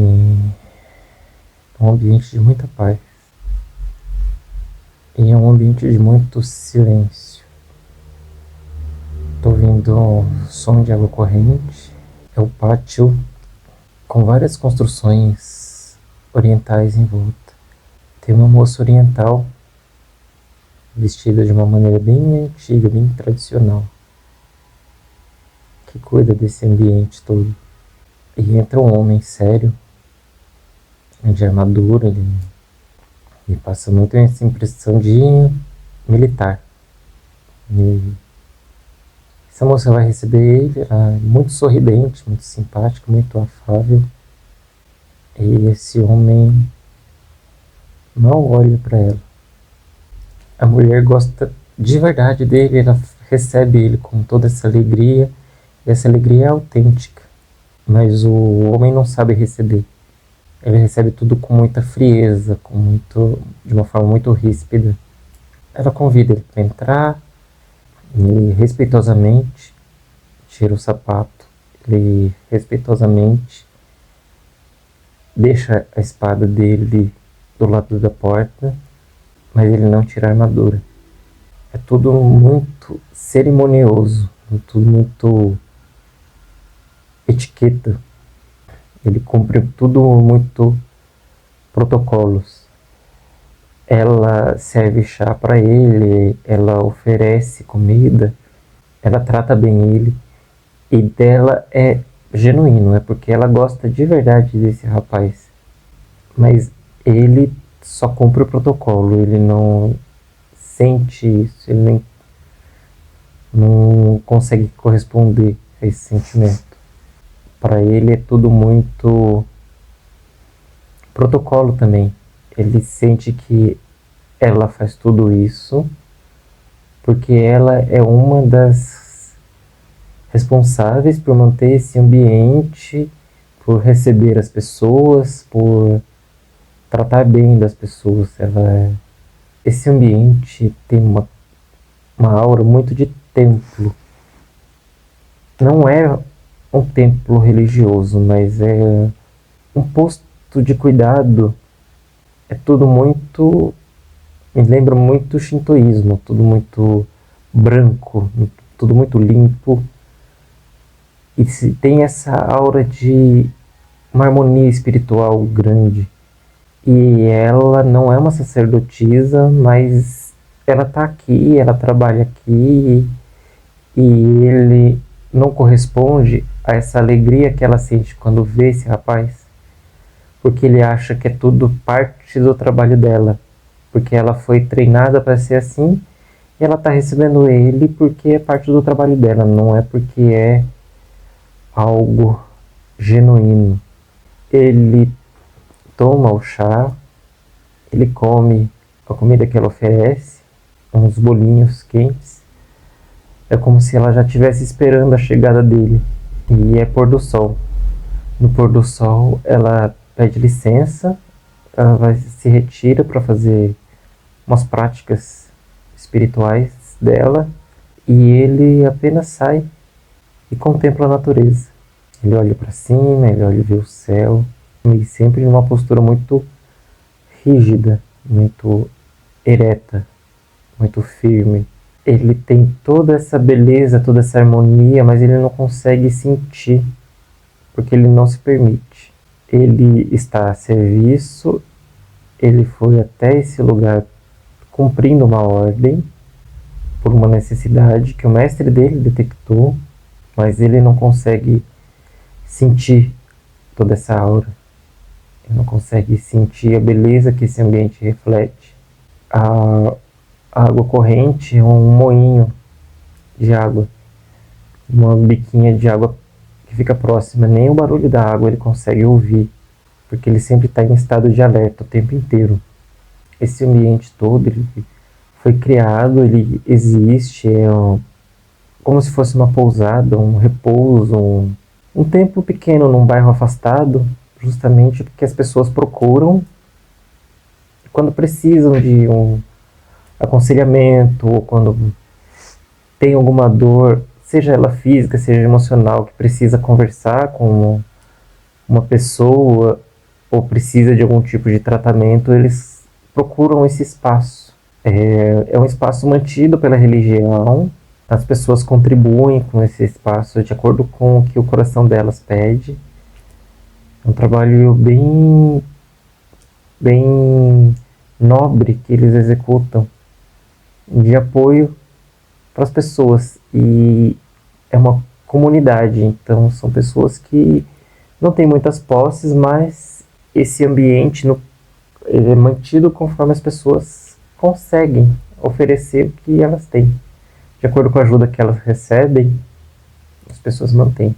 é um ambiente de muita paz. E é um ambiente de muito silêncio. Estou ouvindo som de água corrente. É o pátio com várias construções orientais em volta. Tem uma moça oriental vestida de uma maneira bem antiga, bem tradicional, que cuida desse ambiente todo. E entra um homem sério, de armadura, ele me passa muito essa impressão de militar. E essa moça vai receber ele, ela é muito sorridente, muito simpática, muito afável. E esse homem mal olha para ela. A mulher gosta de verdade dele, ela recebe ele com toda essa alegria, e essa alegria é autêntica. Mas o homem não sabe receber. Ele recebe tudo com muita frieza, de uma forma muito ríspida. Ela convida ele para entrar e respeitosamente tira o sapato. Ele respeitosamente deixa a espada dele do lado da porta, mas ele não tira a armadura. É tudo muito cerimonioso, tudo muito etiqueta. Ele cumpre tudo muito protocolos. Ela serve chá para ele, ela oferece comida, ela trata bem ele, e dela é genuíno, é porque ela gosta de verdade desse rapaz. Mas ele só cumpre o protocolo, ele não sente isso, ele não consegue corresponder a esse sentimento. Para ele é tudo muito protocolo também. Ele sente que ela faz tudo isso porque ela é uma das responsáveis por manter esse ambiente, por receber as pessoas, por tratar bem das pessoas. Esse ambiente tem uma aura muito de templo. Não é um templo religioso, mas é um posto de cuidado. É tudo muito... me lembra muito shintoísmo, tudo muito branco, tudo muito limpo. E tem essa aura de uma harmonia espiritual grande. E ela não é uma sacerdotisa, mas ela está aqui, ela trabalha aqui, e ele não corresponde a essa alegria que ela sente quando vê esse rapaz, porque ele acha que é tudo parte do trabalho dela, porque ela foi treinada para ser assim, e ela está recebendo ele porque é parte do trabalho dela, não é porque é algo genuíno. Ele toma o chá, ele come a comida que ela oferece, uns bolinhos quentes. É como se ela já estivesse esperando a chegada dele. E é pôr do sol. No pôr do sol, ela pede licença, ela se retira para fazer umas práticas espirituais dela, e ele apenas sai e contempla a natureza. Ele olha para cima, ele olha e vê o céu, e sempre numa postura muito rígida, muito ereta, muito firme. Ele tem toda essa beleza, toda essa harmonia, mas ele não consegue sentir, porque ele não se permite. Ele está a serviço, ele foi até esse lugar cumprindo uma ordem, por uma necessidade que o mestre dele detectou, mas ele não consegue sentir toda essa aura. Ele não consegue sentir a beleza que esse ambiente reflete. A água corrente é um moinho de água, uma biquinha de água que fica próxima. Nem o barulho da água ele consegue ouvir, porque ele sempre está em estado de alerta o tempo inteiro. Esse ambiente todo ele foi criado, ele existe, como se fosse uma pousada, um repouso, um templo pequeno num bairro afastado, justamente porque as pessoas procuram quando precisam de um aconselhamento, ou quando tem alguma dor, seja ela física, seja emocional, que precisa conversar com uma pessoa. ou precisa de algum tipo de tratamento, eles procuram esse espaço. É um espaço mantido pela religião, as pessoas contribuem com esse espaço de acordo com o que o coração delas pede. É um trabalho bem nobre que eles executam de apoio para as pessoas, e é uma comunidade, então são pessoas que não têm muitas posses, mas esse ambiente ele é mantido conforme as pessoas conseguem oferecer o que elas têm. De acordo com a ajuda que elas recebem, as pessoas mantêm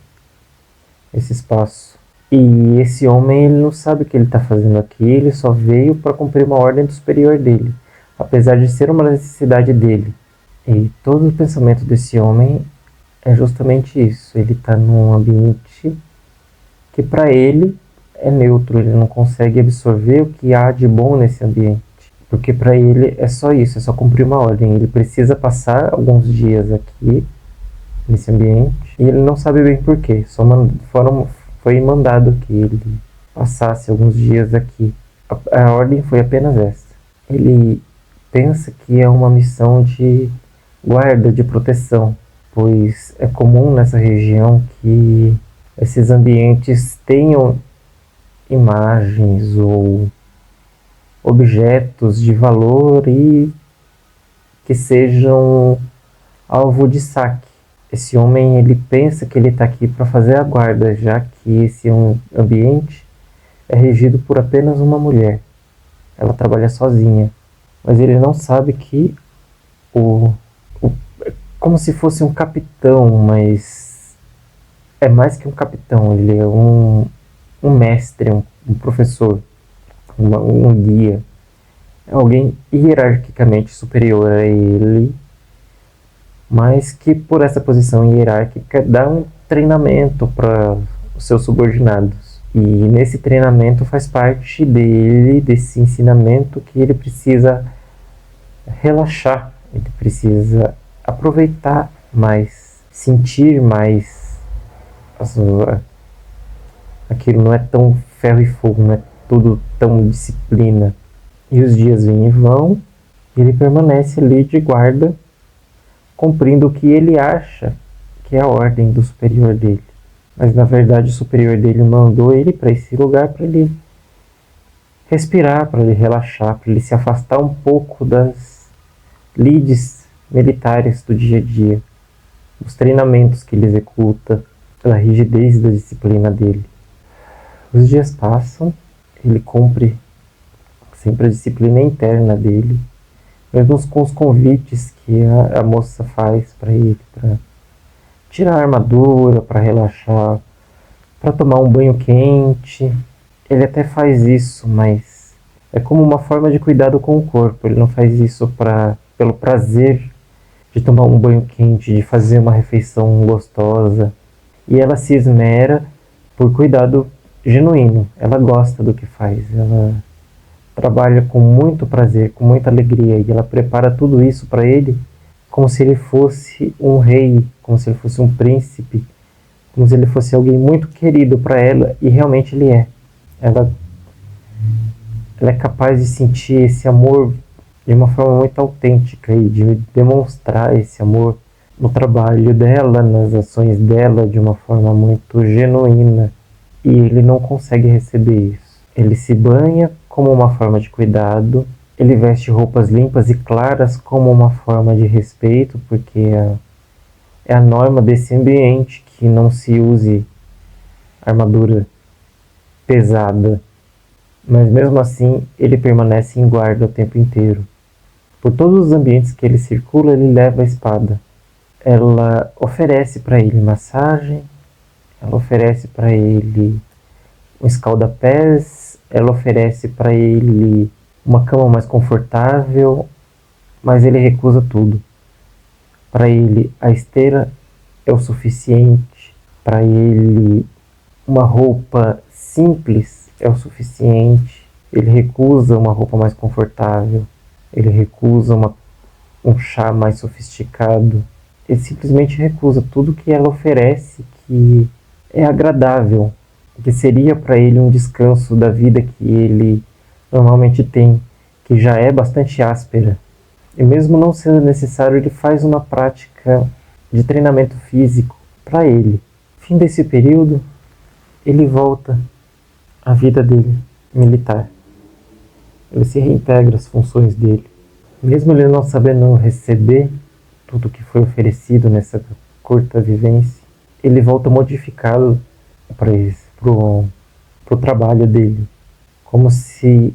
esse espaço. E esse homem, ele não sabe o que ele está fazendo aqui, ele só veio para cumprir uma ordem do superior dele, apesar de ser uma necessidade dele. E todo o pensamento desse homem é justamente isso. Ele está num ambiente que para ele é neutro, ele não consegue absorver o que há de bom nesse ambiente. Porque para ele é só isso, é só cumprir uma ordem. Ele precisa passar alguns dias aqui, nesse ambiente, e ele não sabe bem porquê. Foi mandado que ele passasse alguns dias aqui. A ordem foi apenas essa. Ele pensa que é uma missão de guarda, de proteção, pois é comum nessa região que esses ambientes tenham imagens ou objetos de valor e que sejam alvo de saque. Esse homem, ele pensa que ele está aqui para fazer a guarda, já que esse ambiente é regido por apenas uma mulher. Ela trabalha sozinha, mas ele não sabe que é como se fosse um capitão, mas é mais que um capitão, ele é um mestre, um professor, um guia, é alguém hierarquicamente superior a ele, mas que por essa posição hierárquica dá um treinamento para os seus subordinados. E nesse treinamento faz parte dele, desse ensinamento, que ele precisa relaxar, ele precisa aproveitar mais, sentir mais. Aquilo não é tão ferro e fogo, não é tudo tão disciplina. E os dias vêm e vão, e ele permanece ali de guarda, cumprindo o que ele acha que é a ordem do superior dele. Mas na verdade o superior dele mandou ele para esse lugar para ele respirar, para ele relaxar, para ele se afastar um pouco das lides militares do dia a dia, dos treinamentos que ele executa, da rigidez da disciplina dele. Os dias passam, ele cumpre sempre a disciplina interna dele, mesmo com os convites que a moça faz para ele, para tirar a armadura, para relaxar, para tomar um banho quente. Ele até faz isso, mas é como uma forma de cuidado com o corpo. Ele não faz isso pelo prazer de tomar um banho quente, de fazer uma refeição gostosa. E ela se esmera por cuidado genuíno. Ela gosta do que faz. Ela trabalha com muito prazer, com muita alegria. E ela prepara tudo isso para ele como se ele fosse um rei, como se ele fosse um príncipe, como se ele fosse alguém muito querido para ela. E realmente ele é. Ela é capaz de sentir esse amor de uma forma muito autêntica e de demonstrar esse amor no trabalho dela, nas ações dela, de uma forma muito genuína. E ele não consegue receber isso. Ele se banha como uma forma de cuidado, ele veste roupas limpas e claras como uma forma de respeito, porque é a norma desse ambiente que não se use armadura pesada. Mas mesmo assim, ele permanece em guarda o tempo inteiro. Por todos os ambientes que ele circula, ele leva a espada. Ela oferece para ele massagem, ela oferece para ele um escalda-pés, ela oferece para ele uma cama mais confortável, mas ele recusa tudo. Para ele, a esteira é o suficiente. Para ele, uma roupa simples é o suficiente. Ele recusa uma roupa mais confortável. Ele recusa um chá mais sofisticado. Ele simplesmente recusa tudo que ela oferece, que é agradável. que seria para ele um descanso da vida que ele normalmente tem, que já é bastante áspera. E mesmo não sendo necessário, ele faz uma prática de treinamento físico para ele. Fim desse período, ele volta à vida dele, militar. Ele se reintegra às funções dele. Mesmo ele não sabendo receber tudo que foi oferecido nessa curta vivência, ele volta modificado para o trabalho dele. Como se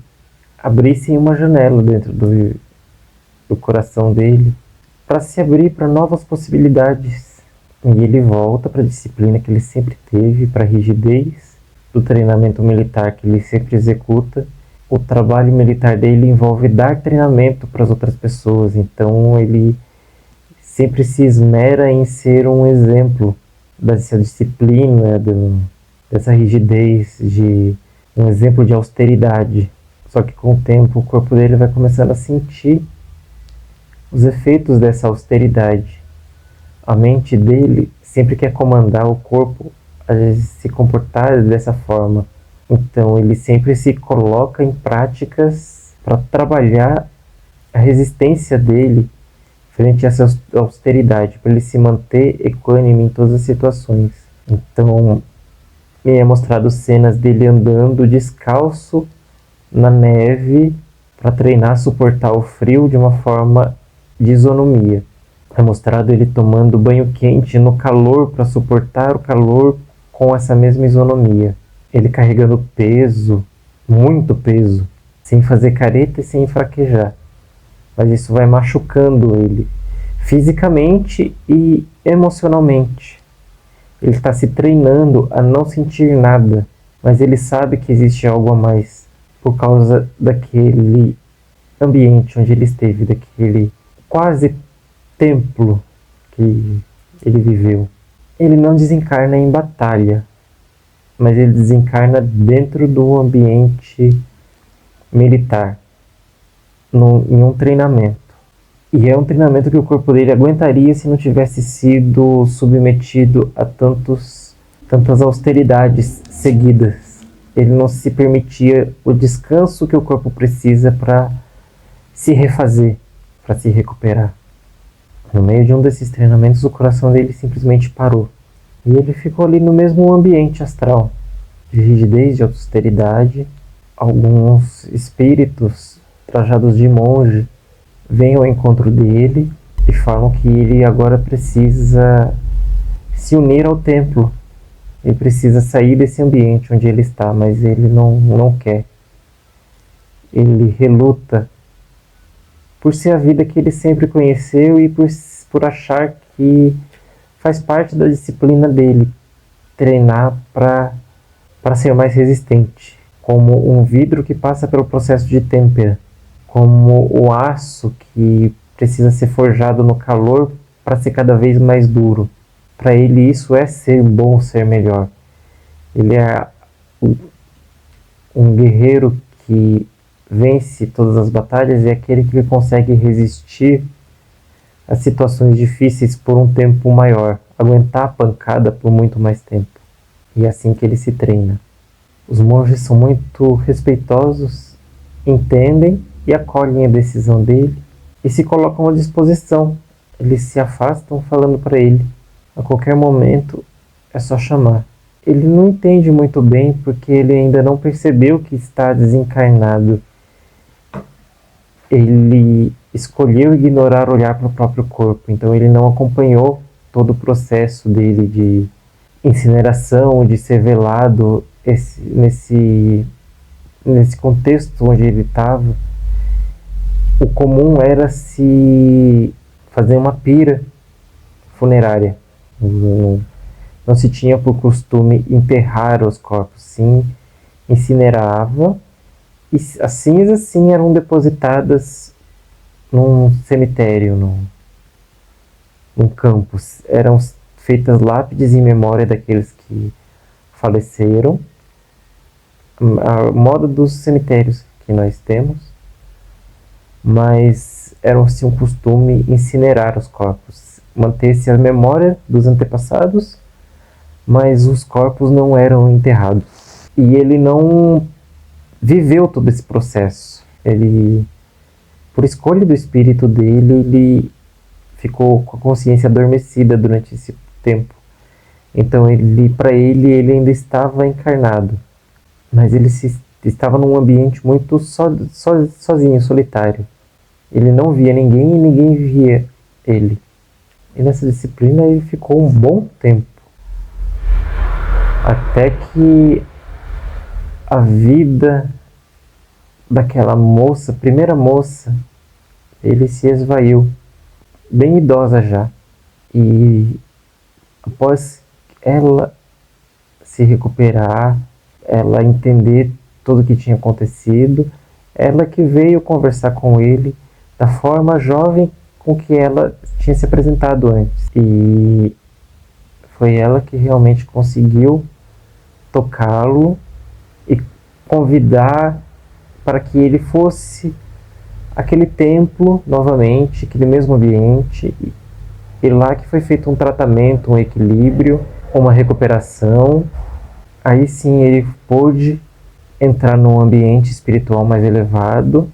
abrissem uma janela dentro do coração dele para se abrir para novas possibilidades. E ele volta para a disciplina que ele sempre teve, para a rigidez do treinamento militar que ele sempre executa. O trabalho militar dele envolve dar treinamento para as outras pessoas, então ele sempre se esmera em ser um exemplo dessa disciplina, dessa rigidez, de um exemplo de austeridade. Só que com o tempo o corpo dele vai começando a sentir os efeitos dessa austeridade. A mente dele sempre quer comandar o corpo a se comportar dessa forma. Então ele sempre se coloca em práticas para trabalhar a resistência dele frente a essa austeridade, para ele se manter equânime em todas as situações. Então me é mostrado cenas dele andando descalço na neve para treinar a suportar o frio de uma forma de isonomia. É mostrado ele tomando banho quente no calor para suportar o calor com essa mesma isonomia. Ele carregando peso, muito peso, sem fazer careta e sem fraquejar. Mas isso vai machucando ele, fisicamente e emocionalmente. Ele está se treinando a não sentir nada, mas ele sabe que existe algo a mais, por causa daquele ambiente onde ele esteve, daquele quase templo que ele viveu. Ele não desencarna em batalha, mas ele desencarna dentro do ambiente militar, em um treinamento. E é um treinamento que o corpo dele aguentaria se não tivesse sido submetido a tantas austeridades seguidas. Ele não se permitia o descanso que o corpo precisa para se refazer, para se recuperar. No meio de um desses treinamentos, o coração dele simplesmente parou. E ele ficou ali no mesmo ambiente astral, de rigidez, de austeridade. Alguns espíritos trajados de monge vêm ao encontro dele e falam que ele agora precisa se unir ao templo. Ele precisa sair desse ambiente onde ele está, mas ele não quer. Ele reluta por ser a vida que ele sempre conheceu e por achar que faz parte da disciplina dele treinar para ser mais resistente, como um vidro que passa pelo processo de têmpera, como o aço que precisa ser forjado no calor para ser cada vez mais duro. Para ele isso é ser bom, ser melhor. Ele é um guerreiro que vence todas as batalhas e é aquele que consegue resistir às situações difíceis por um tempo maior, aguentar a pancada por muito mais tempo. E é assim que ele se treina. Os monges são muito respeitosos, entendem e acolhem a decisão dele e se colocam à disposição. Eles se afastam falando para ele: a qualquer momento é só chamar. Ele não entende muito bem porque ele ainda não percebeu que está desencarnado. Ele escolheu ignorar olhar para o próprio corpo, então ele não acompanhou todo o processo dele de incineração, de ser velado nesse contexto onde ele estava. O comum era se fazer uma pira funerária. Não se tinha por costume enterrar os corpos, sim, incinerava. E as cinzas, sim, eram depositadas num cemitério, num campus. Eram feitas lápides em memória daqueles que faleceram, a moda dos cemitérios que nós temos, mas era assim um costume incinerar os corpos, manter-se a memória dos antepassados, mas os corpos não eram enterrados. E ele não viveu todo esse processo. Ele, por escolha do espírito dele, ele ficou com a consciência adormecida durante esse tempo. Então, para ele ainda estava encarnado, mas ele estava num ambiente muito sozinho, solitário. Ele não via ninguém e ninguém via ele. E nessa disciplina ele ficou um bom tempo, até que a vida daquela moça, primeira moça, ele se esvaiu, bem idosa já. E após ela se recuperar, ela entender tudo o que tinha acontecido, ela que veio conversar com ele da forma jovem com que ela tinha se apresentado antes. E foi ela que realmente conseguiu tocá-lo e convidar para que ele fosse aquele templo novamente, aquele mesmo ambiente, e lá que foi feito um tratamento, um equilíbrio, uma recuperação. Aí sim ele pôde entrar num ambiente espiritual mais elevado,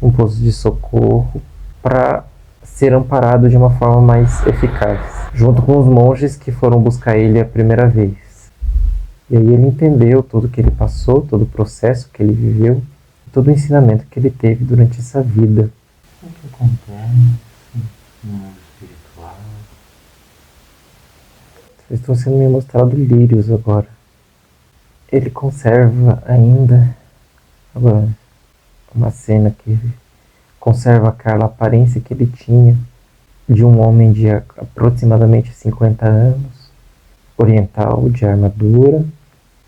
um posto de socorro, para ser amparado de uma forma mais eficaz, junto com os monges que foram buscar ele a primeira vez. E aí ele entendeu tudo que ele passou, todo o processo que ele viveu, todo o ensinamento que ele teve durante essa vida. O que acontece no mundo espiritual? Vocês estão sendo me mostrados lírios agora. Ele conserva ainda agora uma cena que ele conserva aquela aparência que ele tinha de um homem de aproximadamente 50 anos, oriental, de armadura,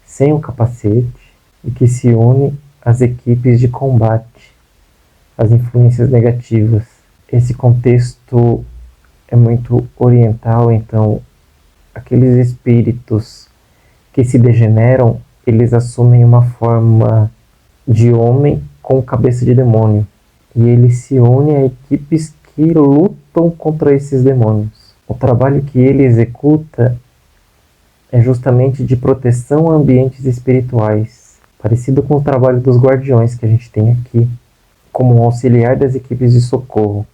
sem o capacete, e que se une às equipes de combate, às influências negativas. Esse contexto é muito oriental, então aqueles espíritos que se degeneram, eles assumem uma forma de homem com cabeça de demônio. E ele se une a equipes que lutam contra esses demônios. O trabalho que ele executa é justamente de proteção a ambientes espirituais, parecido com o trabalho dos guardiões que a gente tem aqui, como um auxiliar das equipes de socorro.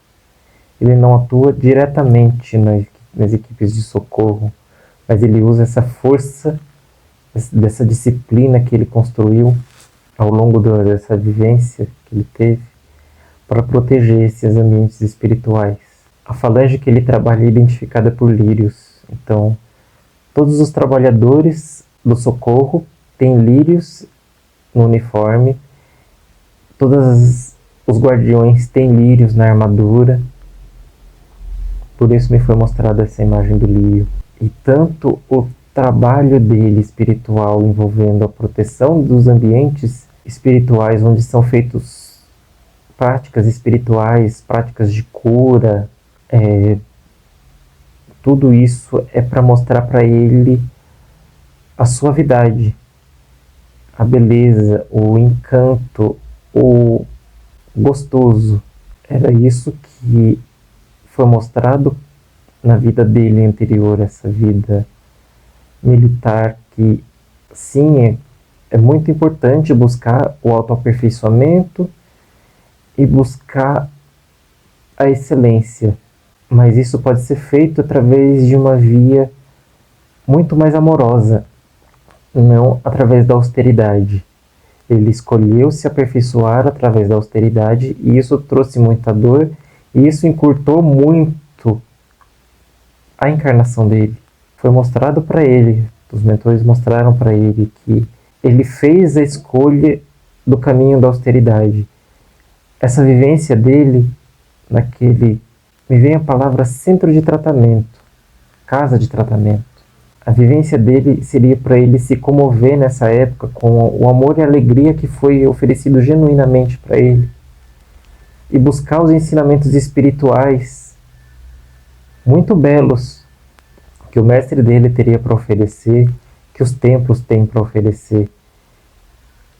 Ele não atua diretamente nas equipes de socorro, mas ele usa essa força, dessa disciplina que ele construiu ao longo dessa vivência que ele teve, para proteger esses ambientes espirituais. A falange que ele trabalha é identificada por lírios. Então, todos os trabalhadores do socorro têm lírios no uniforme, todos os guardiões têm lírios na armadura. Por isso me foi mostrada essa imagem do lírio. E tanto o trabalho dele espiritual envolvendo a proteção dos ambientes espirituais, onde são feitos práticas espirituais, práticas de cura, tudo isso é para mostrar para ele a suavidade, a beleza, o encanto, o gostoso. Era isso que foi mostrado na vida dele anterior, essa vida militar, que sim, é muito importante buscar o autoaperfeiçoamento e buscar a excelência, mas isso pode ser feito através de uma via muito mais amorosa, não através da austeridade. Ele escolheu se aperfeiçoar através da austeridade e isso trouxe muita dor e isso encurtou muito a encarnação dele. Foi mostrado para ele, os mentores mostraram para ele que ele fez a escolha do caminho da austeridade. Essa vivência dele, me vem a palavra centro de tratamento, casa de tratamento. A vivência dele seria para ele se comover nessa época com o amor e a alegria que foi oferecido genuinamente para ele e buscar os ensinamentos espirituais muito belos que o mestre dele teria para oferecer, que os templos têm para oferecer.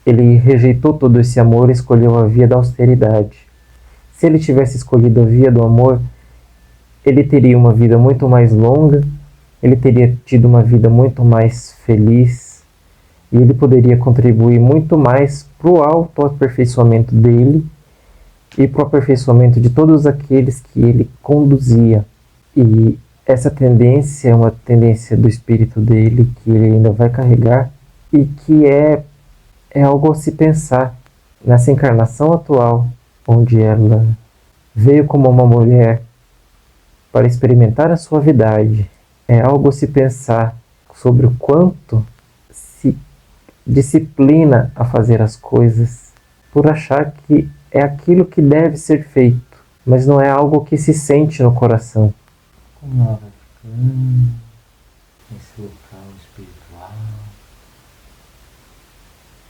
Ele rejeitou todo esse amor e escolheu a via da austeridade. Se ele tivesse escolhido a via do amor, ele teria uma vida muito mais longa, ele teria tido uma vida muito mais feliz e ele poderia contribuir muito mais para o autoaperfeiçoamento dele e para o aperfeiçoamento de todos aqueles que ele conduzia. E essa tendência é uma tendência do espírito dele que ele ainda vai carregar e que é algo a se pensar nessa encarnação atual, onde ela veio como uma mulher para experimentar a suavidade. É algo a se pensar sobre o quanto se disciplina a fazer as coisas por achar que é aquilo que deve ser feito, mas não é algo que se sente no coração. Como ela vai ficando nesse local espiritual,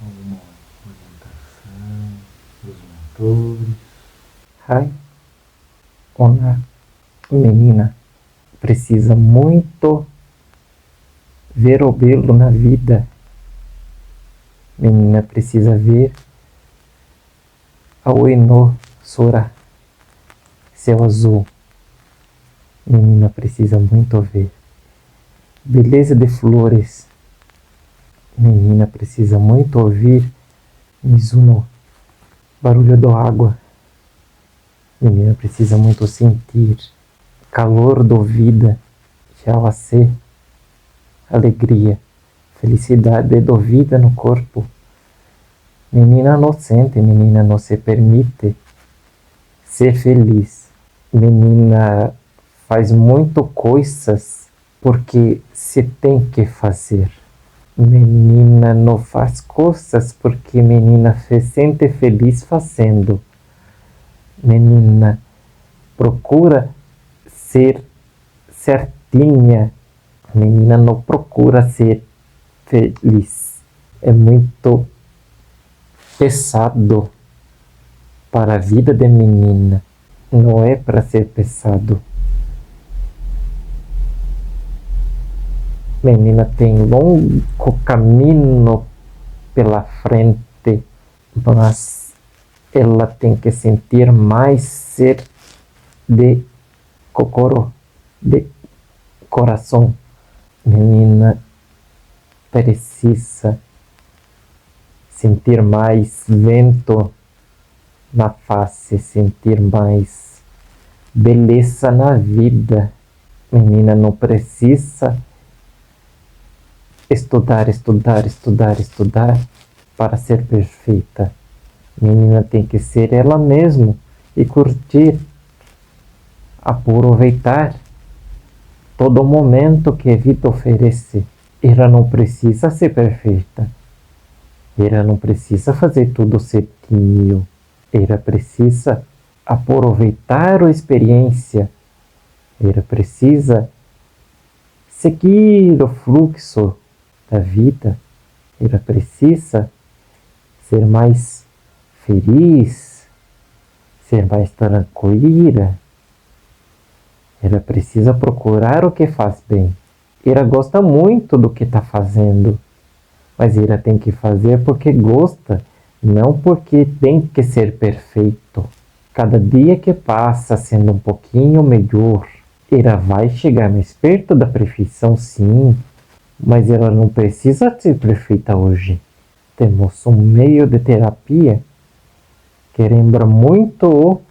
alguma orientação dos mentores. Ai, Ona, menina, precisa muito ver o belo na vida. Menina precisa ver a Oino Sora, céu azul. Menina precisa muito ver beleza de flores. Menina precisa muito ouvir Mizuno, barulho da água. Menina precisa muito sentir calor do vida, Yawase, alegria, felicidade do vida no corpo. Menina não sente, menina não se permite ser feliz. Menina faz muito coisas porque se tem que fazer. Menina não faz coisas porque menina se sente feliz fazendo. Menina procura ser certinha. Menina não procura ser feliz. É muito pesado para a vida de menina. Não é para ser pesado. Menina tem longo caminho pela frente, mas ela tem que sentir mais ser de kokoro, de coração. Menina precisa sentir mais vento na face, sentir mais beleza na vida. Menina não precisa estudar para ser perfeita. Menina tem que ser ela mesma e curtir, aproveitar todo momento que a vida oferece. Ela não precisa ser perfeita. Ela não precisa fazer tudo certinho. Ela precisa aproveitar a experiência. Ela precisa seguir o fluxo da vida. Ela precisa ser mais feliz, ser mais tranquila. Ela precisa procurar o que faz bem. Ela gosta muito do que está fazendo, mas ela tem que fazer porque gosta, não porque tem que ser perfeito. Cada dia que passa sendo um pouquinho melhor, ela vai chegar mais perto da perfeição, sim, mas ela não precisa ser perfeita hoje. Temos um meio de terapia que lembra muito o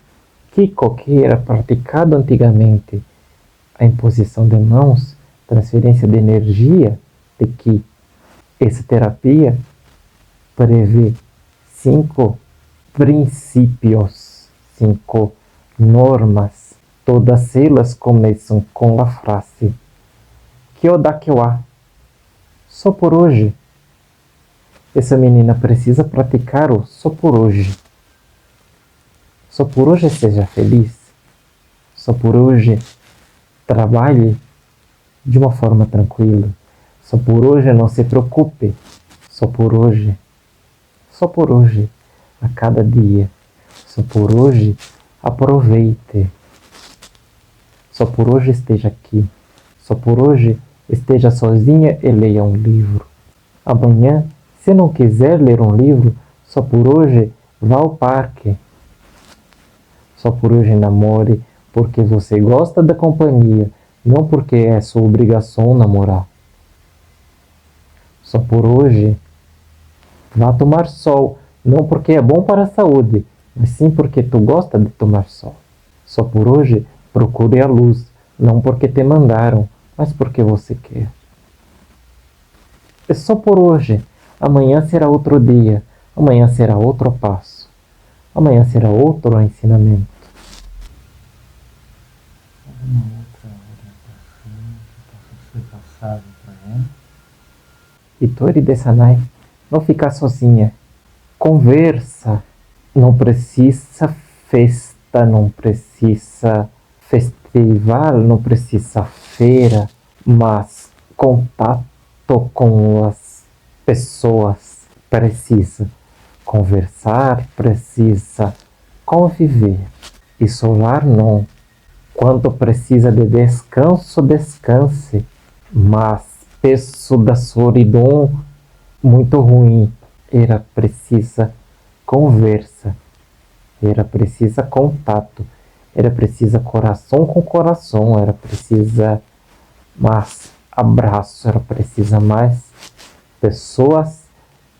Kiko, que era praticado antigamente. A imposição de mãos, transferência de energia, de que essa terapia prevê 5 princípios, 5 normas. Todas elas começam com a frase Kyodakewa, só por hoje. Essa menina precisa praticar o só por hoje. Só por hoje seja feliz. Só por hoje trabalhe de uma forma tranquila. Só por hoje não se preocupe. Só por hoje. Só por hoje. A cada dia. Só por hoje aproveite. Só por hoje esteja aqui. Só por hoje esteja sozinha e leia um livro. Amanhã, se não quiser ler um livro, só por hoje vá ao parque. Só por hoje namore porque você gosta da companhia. não porque é sua obrigação namorar. Só por hoje, vá tomar sol, não porque é bom para a saúde, mas sim porque tu gosta de tomar sol. Só por hoje, procure a luz, não porque te mandaram, mas porque você quer. É só por hoje. Amanhã será outro dia. Amanhã será outro passo. Amanhã será outro ensinamento. Alguma outra orientação que possa ser passada para ela? Hitori Desanai, não ficar sozinha. Conversa. Não precisa festa, não precisa festival, não precisa feira, mas contato com as pessoas. Precisa conversar, precisa conviver. Isolar não. Quando precisa de descanso, descanse. Mas peso da solidão muito ruim. Era precisa conversa. Era precisa contato. Era precisa coração com coração. Era precisa mais abraço. Era precisa mais pessoas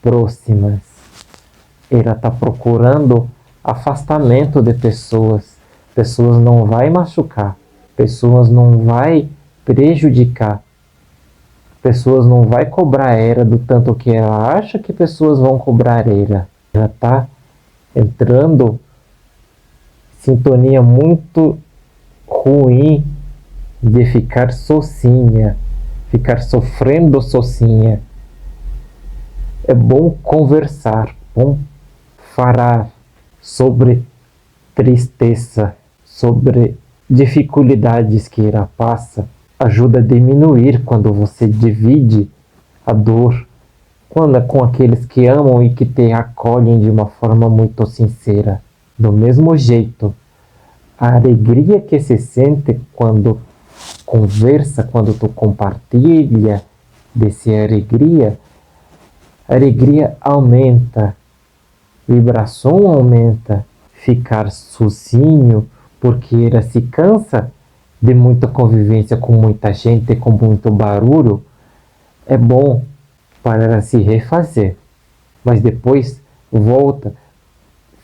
próximas. Ela está procurando afastamento de pessoas. Pessoas não vai machucar. Pessoas não vai prejudicar. Pessoas não vai cobrar ela do tanto que ela acha que pessoas vão cobrar ela. Ela está entrando em sintonia muito ruim de ficar sozinha, ficar sofrendo sozinha. É bom conversar, bom falar sobre tristeza, sobre dificuldades que ela passa. Ajuda a diminuir quando você divide a dor, quando é com aqueles que amam e que te acolhem de uma forma muito sincera. Do mesmo jeito, a alegria que se sente quando conversa, quando tu compartilha dessa alegria, a alegria aumenta, a vibração aumenta. Ficar sozinho porque ela se cansa de muita convivência com muita gente, com muito barulho, é bom para ela se refazer. Mas depois volta,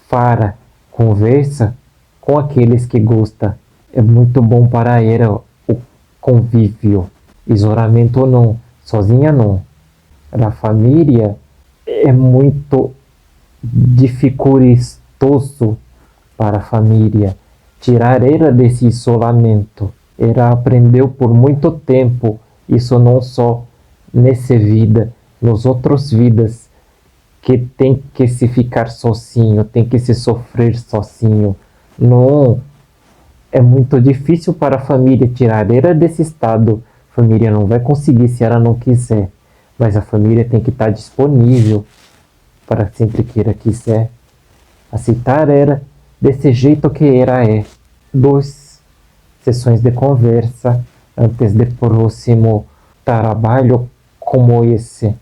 para, conversa com aqueles que gostam. É muito bom para ela o convívio. Isolamento não, sozinha não. Na família é muito dificultoso para a família tirar ela desse isolamento. Ela aprendeu por muito tempo isso, não só nessa vida, nas outras vidas, que tem que se ficar sozinho, tem que se sofrer sozinho. Não, é muito difícil para a família tirar ela desse estado. A família não vai conseguir se ela não quiser, mas a família tem que estar disponível para sempre que ela quiser aceitar ela desse jeito que ela é. 2 sessões de conversa antes do próximo trabalho como esse.